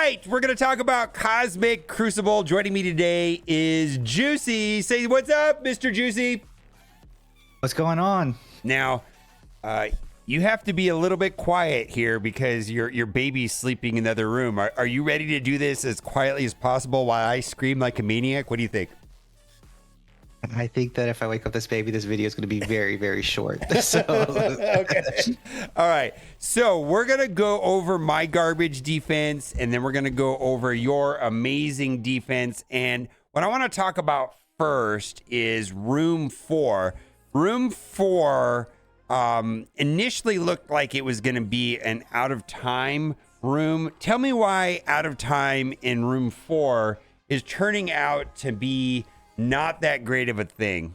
right, we're going to talk about Cosmic Crucible. Joining me today is Juicy. Say what's up, Mr. Juicy. What's going on? Now, you have to be a little bit quiet here because your baby's sleeping in the other room. Are you ready to do this as quietly as possible while I scream like a maniac? What do you think? I think that if I wake up this baby, this video is going to be very, very short. So, okay. All right. So we're going to go over my garbage defense, and then we're going to go over your amazing defense. And what I want to talk about first is room 4. Room 4 initially looked like it was going to be an out of time room. Tell me why out of time in room 4 is turning out to be not that great of a thing.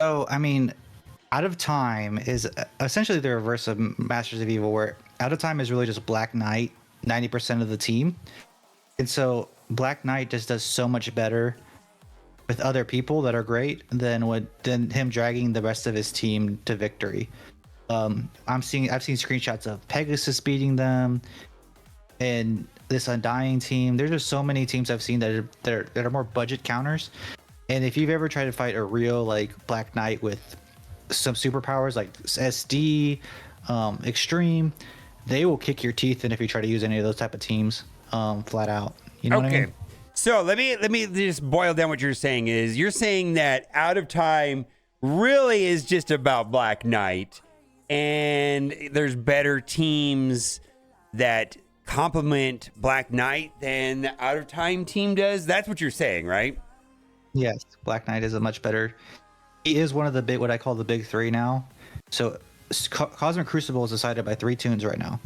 so I mean, out of time is essentially the reverse of Masters of Evil, where out of time is really just Black Knight, 90% of the team. And so Black Knight just does so much better with other people that are great than him dragging the rest of his team to victory. I've seen screenshots of Pegasus beating them, and this Undying team. There's just so many teams I've seen that are more budget counters. And if you've ever tried to fight a real like Black Knight with some superpowers like SD, Extreme, they will kick your teeth in if you try to use any of those type of teams, flat out. You know what I mean? So let me just boil down what you're saying. You're saying that out of time really is just about Black Knight, and there's better teams that complement Black Knight than the out of time team does. That's what you're saying, right? Yes, Black Knight is a much better. He is one of the what I call the big three now. So Cosmic Crucible is decided by 3 tunes right now: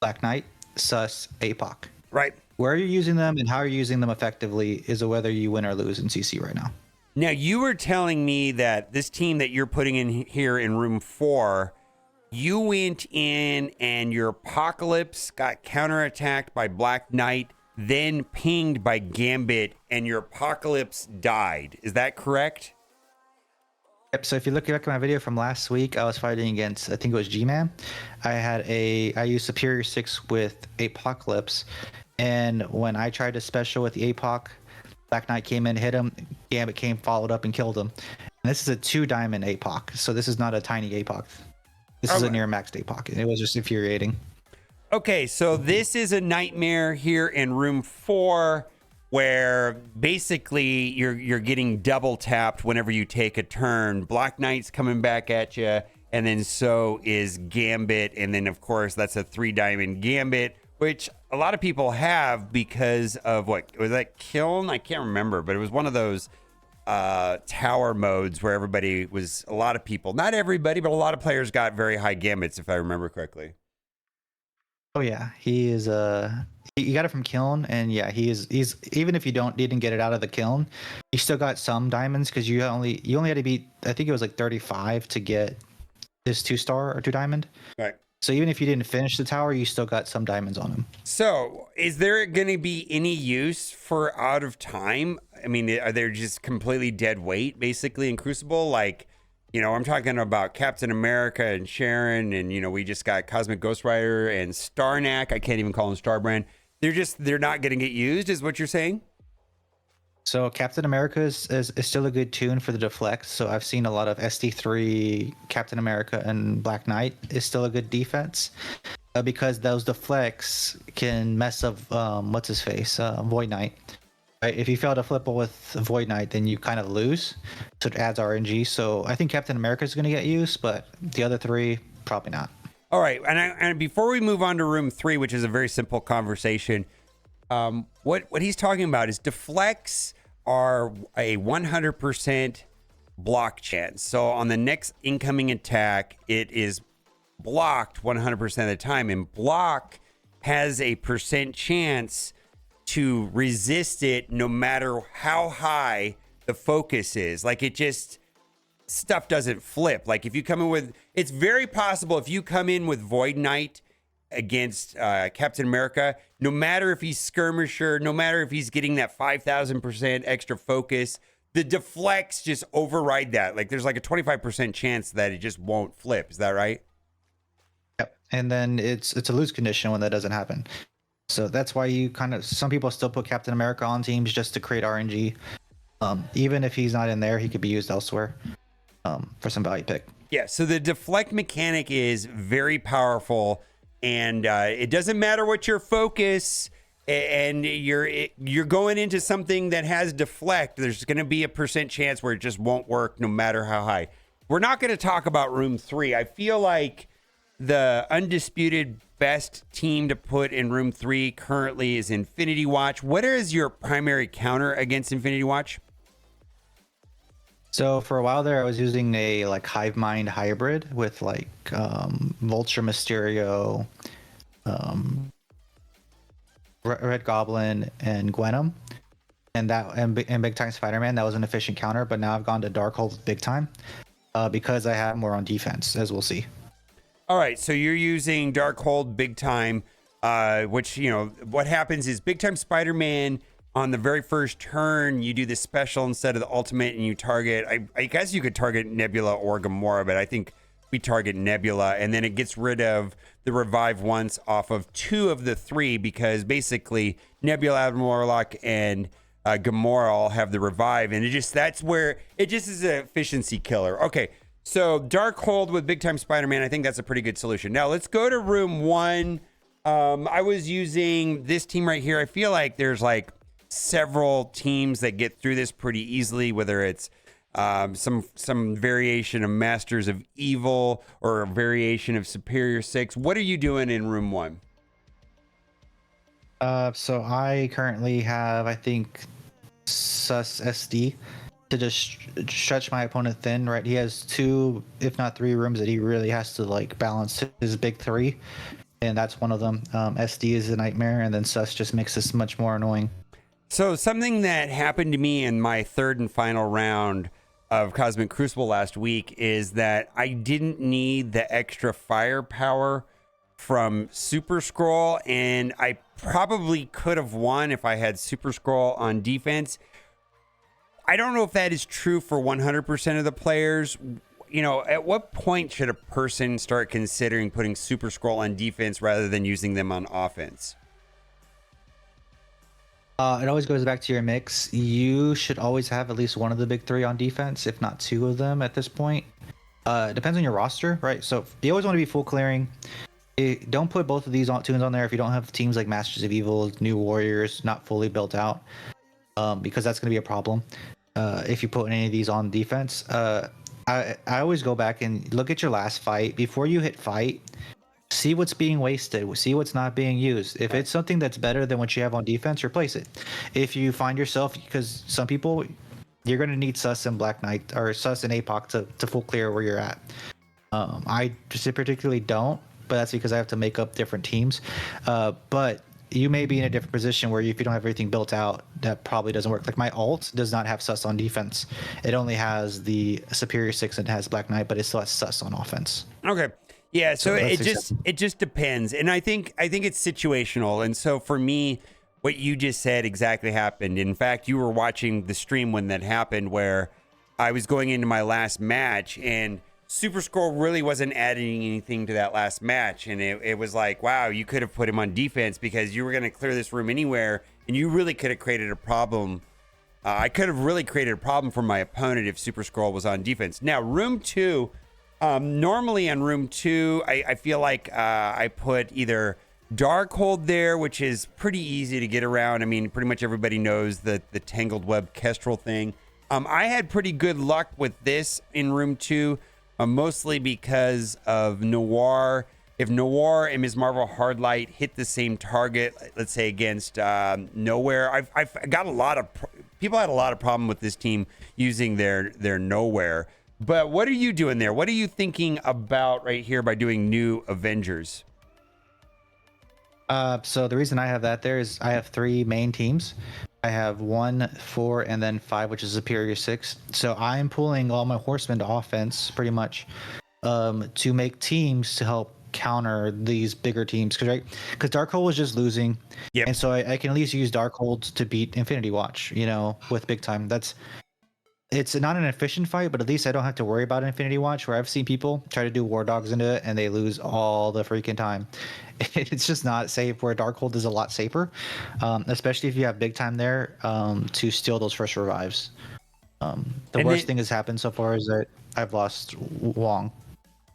Black Knight, Sus, APOC. Right. Where you're using them and how you're using them effectively is a whether you win or lose in CC right now. Now, you were telling me that this team that you're putting in here in room 4, you went in and your Apocalypse got counterattacked by Black Knight, then pinged by Gambit, and your Apocalypse died. Is that correct? Yep. So if you look back at my video from last week, I was fighting against, I think it was G-Man. I used Superior 6 with Apocalypse. And when I tried to special with the APOC, Black Knight came in, hit him. Gambit came, followed up, and killed him. And this is a 2-diamond APOC, so this is not a tiny APOC. This is a near maxed APOC. And it was just infuriating. Okay, so this is a nightmare here in room 4, where basically you're getting double tapped whenever you take a turn. Black Knight's coming back at you, and then so is Gambit, and then of course that's a 3-diamond Gambit, which a lot of people have because of what was that Kiln? I can't remember, but it was one of those tower modes where everybody was, a lot of people, not everybody, but a lot of players got very high Gambits, if I remember correctly. Oh yeah, he is you got it from Kiln, and yeah, he's even if you didn't get it out of the Kiln, you still got some diamonds because you only had to beat, I think it was like 35 to get this 2-star or 2-diamond. Right. So even if you didn't finish the tower, you still got some diamonds on him. So is there going to be any use for out of time? I mean, are they just completely dead weight basically in Crucible? Like, you know, I'm talking about Captain America and Sharon, and, you know, we just got Cosmic Ghost Rider and Starnak. I can't even call him Starbrand. They're not going to get used, is what you're saying? So Captain America is still a good tune for the deflect. So I've seen a lot of SD3, Captain America, and Black Knight is still a good defense because those deflects can mess up what's his face, Void Knight. Right? If you fail to flip with Void Knight, then you kind of lose. So it adds RNG. So I think Captain America is going to get used, but the other 3 probably not. All right, and before we move on to room 3, which is a very simple conversation. What he's talking about is deflects are a 100% block chance. So on the next incoming attack, it is blocked 100% of the time, and block has a percent chance to resist it no matter how high the focus is. Like, it just, stuff doesn't flip. Like, if you come in with, it's very possible if you come in with Void Knight against Captain America, no matter if he's skirmisher, no matter if he's getting that 5,000% extra focus, the deflects just override that. Like, there's like a 25% chance that it just won't flip. Is that right? Yep. And then it's a lose condition when that doesn't happen. So that's why you kind of some people still put Captain America on teams just to create RNG. Even if he's not in there, he could be used elsewhere for some value pick. Yeah, so the deflect mechanic is very powerful, and it doesn't matter what your focus, and you're going into something that has deflect. There's going to be a percent chance where it just won't work, no matter how high. We're not going to talk about room 3. I feel like the undisputed best team to put in room 3 currently is Infinity Watch. What is your primary counter against Infinity Watch? So for a while there, I was using a like Hive Mind hybrid with like Vulture, Mysterio, Red Goblin, and Gwenom, and Big Time Spider-Man. That was an efficient counter, but now I've gone to Darkhold Big Time because I have more on defense, as we'll see. All right, so you're using Darkhold Big Time, which, you know, what happens is Big Time Spider-Man on the very first turn, you do the special instead of the ultimate, and you target, I guess you could target Nebula or Gamora, but I think we target Nebula, and then it gets rid of the revive once off of 2 of the 3, because basically Nebula, Adam Warlock, and Gamora all have the revive, and that's where it just is an efficiency killer. Okay, so Darkhold with Big Time Spider-Man, I think that's a pretty good solution. Now let's go to room 1. I was using this team right here. I feel like there's like several teams that get through this pretty easily, whether it's some variation of Masters of Evil or a variation of Superior 6. What are you doing in room 1? So I currently have, I think, Sus SD to just stretch my opponent thin, right? He has 2, if not 3 rooms that he really has to like balance his big 3, and that's one of them. SD is a nightmare, and then Sus just makes this much more annoying. So something that happened to me in my 3rd and final round of Cosmic Crucible last week is that I didn't need the extra firepower from Super Scroll, and I probably could have won if I had Super Scroll on defense. I don't know if that is true for 100% of the players. You know, at what point should a person start considering putting Super Scroll on defense rather than using them on offense? It always goes back to your mix. You should always have at least one of the big 3 on defense, if not 2 of them at this point. It depends on your roster, right? So you always want to be full clearing. Don't put both of these tunes on there if you don't have teams like Masters of Evil, New Warriors, not fully built out, because that's going to be a problem if you put any of these on defense. I always go back and look at your last fight. Before you hit fight, see what's being wasted, see what's not being used. If it's something that's better than what you have on defense, replace it. If you find yourself, because some people, you're going to need Sus and Black Knight, or Sus and APOC to full clear where you're at. I just particularly don't, but that's because I have to make up different teams. But you may be in a different position where if you don't have everything built out, that probably doesn't work. Like my ult does not have Sus on defense. It only has the Superior 6 and it has Black Knight, but it still has Sus on offense. Okay. Yeah, so it just depends, and I think it's situational. And so for me, what you just said exactly happened. In fact, you were watching the stream when that happened, where I was going into my last match, and Super Scroll really wasn't adding anything to that last match, and it was like, wow, you could have put him on defense because you were going to clear this room anywhere, and you really could have created a problem. I could have really created a problem for my opponent if Super Scroll was on defense. Now, room 2. Normally on room 2, I feel like I put either Darkhold there, which is pretty easy to get around. I mean, pretty much everybody knows the Tangled Web Kestrel thing. I had pretty good luck with this in room 2, mostly because of Noir. If Noir and Ms. Marvel Hardlight hit the same target, let's say against Nowhere, I've got a lot of people had a lot of problem with this team using their Nowhere. But what are you doing there? What are you thinking about right here by doing new Avengers? So the reason I have that there is I have 3 main teams. I have 1, 4, and then 5, which is Superior 6. So I'm pulling all my horsemen to offense pretty much to make teams to help counter these bigger teams. Because Darkhold was just losing. Yep. And so I can at least use Darkhold to beat Infinity Watch, with Big Time. it's not an efficient fight, but at least I don't have to worry about Infinity Watch, where I've seen people try to do War Dogs into it and they lose all the freaking time. It's just not safe, where Darkhold is a lot safer, especially if you have big time there, to steal those first revives. The And worst then- thing has happened so far is that I've lost Wong.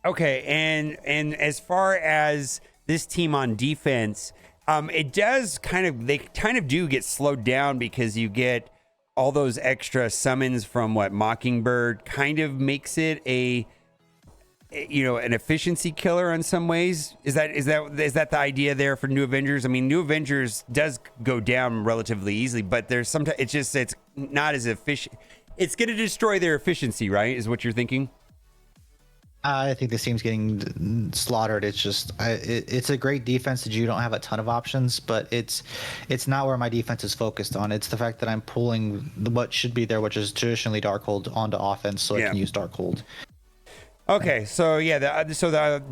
Okay, and as far as this team on defense, it does they kind of do get slowed down because you get all those extra summons from what Mockingbird kind of makes it an efficiency killer in some ways. Is that the idea there for New Avengers? I mean, New Avengers does go down relatively easily, but there's sometimes it's not as efficient. It's going to destroy their efficiency, right? Is what you're thinking? I think this team's getting slaughtered. It's just it's a great defense that you don't have a ton of options, but it's not where my defense is focused on. It's the fact that I'm pulling what should be there, which is traditionally Darkhold, onto offense, so I can use Darkhold. Okay, so yeah, the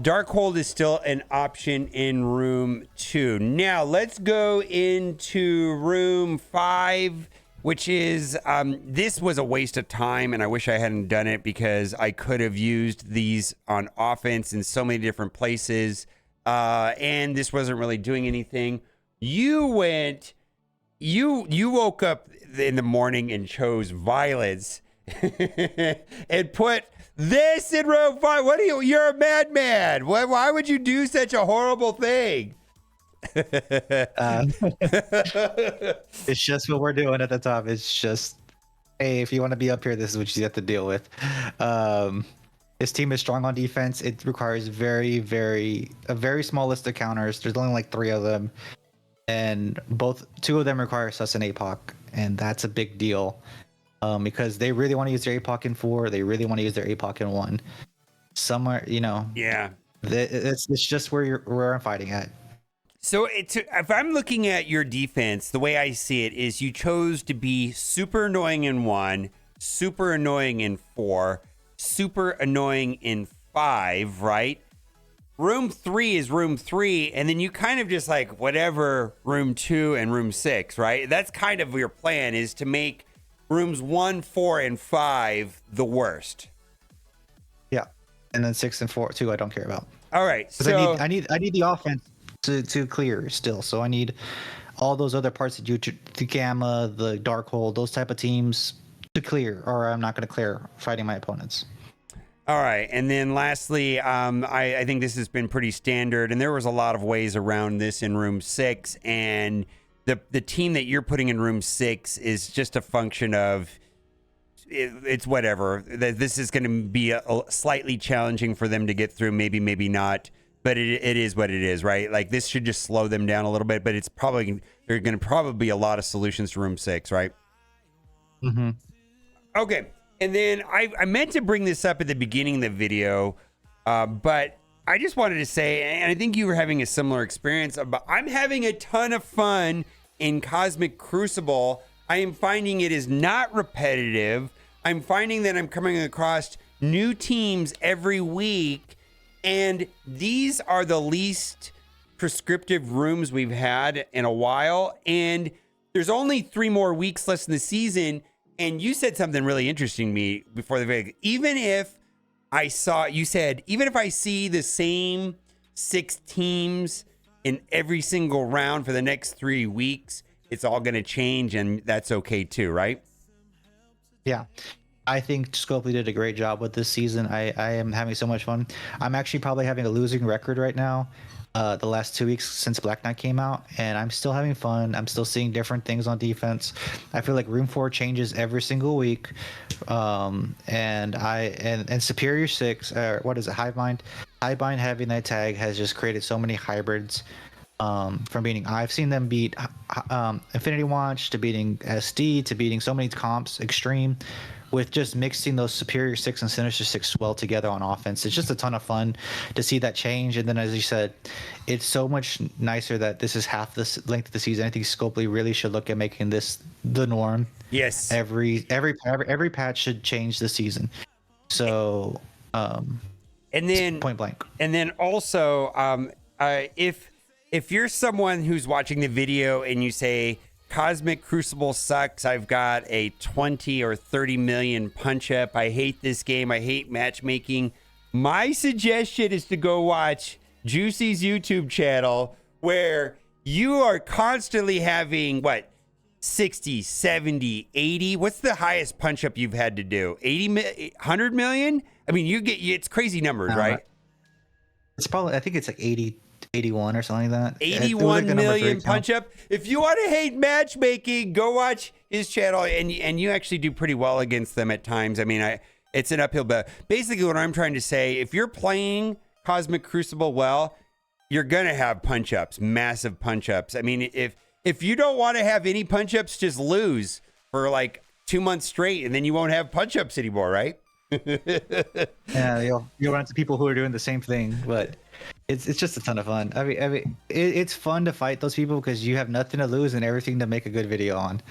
Darkhold is still an option in room 2. Now let's go into room 5. Which is, this was a waste of time, and I wish I hadn't done it because I could have used these on offense in so many different places, and this wasn't really doing anything. You woke up in the morning and chose violence and put this in room 5. You're a madman. Why would you do such a horrible thing? It's just what we're doing at the top. It's just, hey, if you want to be up here, this is what you have to deal with. This team is strong on defense. It requires a very small list of counters. There's only like 3 of them, and 2 of them require sus and APOC, and that's a big deal, because they really want to use their APOC in 4. They really want to use their APOC in 1. Somewhere, Yeah. It's just where I'm fighting at. So if I'm looking at your defense, the way I see it is you chose to be super annoying in 1, super annoying in 4, super annoying in 5, right? Room 3 is room 3, and then you kind of just like whatever room 2 and room 6, right? That's kind of your plan, is to make rooms 1, 4, and 5 the worst. Yeah, and then 6 and 4 too. I don't care about. All right, so I need the offense to clear still. So I need all those other parts that the Gamma, the Darkhold, those type of teams to clear, or I'm not going to clear fighting my opponents. All right, and then lastly, I think this has been pretty standard, and there was a lot of ways around this in room 6, and the team that you're putting in room 6 is just a function of it's whatever. This is going to be a slightly challenging for them to get through, maybe not, but it is what it is, right? Like this should just slow them down a little bit, but there are going to probably be a lot of solutions to room 6, right? Mm-hmm. Okay. And then I meant to bring this up at the beginning of the video, but I just wanted to say, and I think you were having a similar experience, but I'm having a ton of fun in Cosmic Crucible. I am finding it is not repetitive. I'm finding that I'm coming across new teams every week, and these are the least prescriptive rooms we've had in a while, and there's only 3 more weeks left in the season. And you said something really interesting to me before the video. Even if I see the same 6 teams in every single round for the next 3 weeks, it's all going to change, and that's okay too, right? Yeah. I think Scopely did a great job with this season. I am having so much fun. I'm actually probably having a losing record right now, the last 2 weeks since Black Knight came out, and I'm still having fun. I'm still seeing different things on defense. I feel like Room 4 changes every single week, and Superior 6, what is it, Hivebind having that tag has just created so many hybrids. From beating, I've seen them beat Infinity Watch, to beating SD, to beating so many comps, Extreme, with just mixing those Superior 6 and Sinister 6 well together on offense. It's just a ton of fun to see that change. And then, as you said, it's so much nicer that this is half the length of the season. I think Scopely really should look at making this the norm. Yes. Every patch should change the season. So, and then point blank. And then also, if you're someone who's watching the video and you say Cosmic Crucible sucks. I've got a 20 or 30 million punch up. I hate this game. I hate matchmaking. My suggestion is to go watch Juicy's YouTube channel, where you are constantly having, what, 60, 70, 80? What's the highest punch up you've had to do? 100 million? I mean, it's crazy numbers, right? It's probably, I think it's like 80, 81 or something like that. 81 million punch up. If you want to hate matchmaking, go watch his channel, and you actually do pretty well against them at times. I mean, it's an uphill battle. Basically, what I'm trying to say, if you're playing Cosmic Crucible well, you're gonna have punch ups, massive punch ups. I mean, if you don't want to have any punch ups, just lose for like 2 months straight, and then you won't have punch ups anymore, right? Yeah, you'll run into people who are doing the same thing, but it's just a ton of fun. I mean, it's fun to fight those people because you have nothing to lose and everything to make a good video on.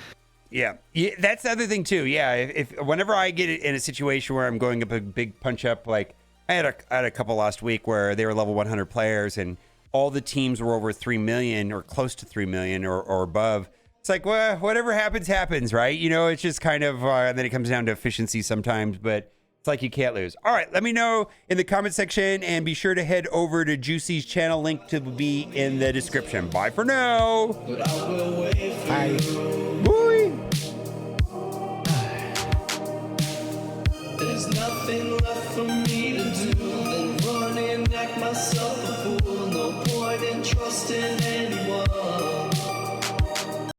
Yeah, that's the other thing too. Yeah, if whenever I get in a situation where I'm going up a big punch up, like I had a couple last week where they were level 100 players and all the teams were over 3 million or close to 3 million or above. It's like, well, whatever happens, right? You know, it's just kind of, and then it comes down to efficiency sometimes, but it's like you can't lose. All right, let me know in the comment section, and be sure to head over to Juicy's channel. Link to be in the description. Bye for now. Bye. Boy. There's nothing left for me to do than run and act myself a fool. No point in trusting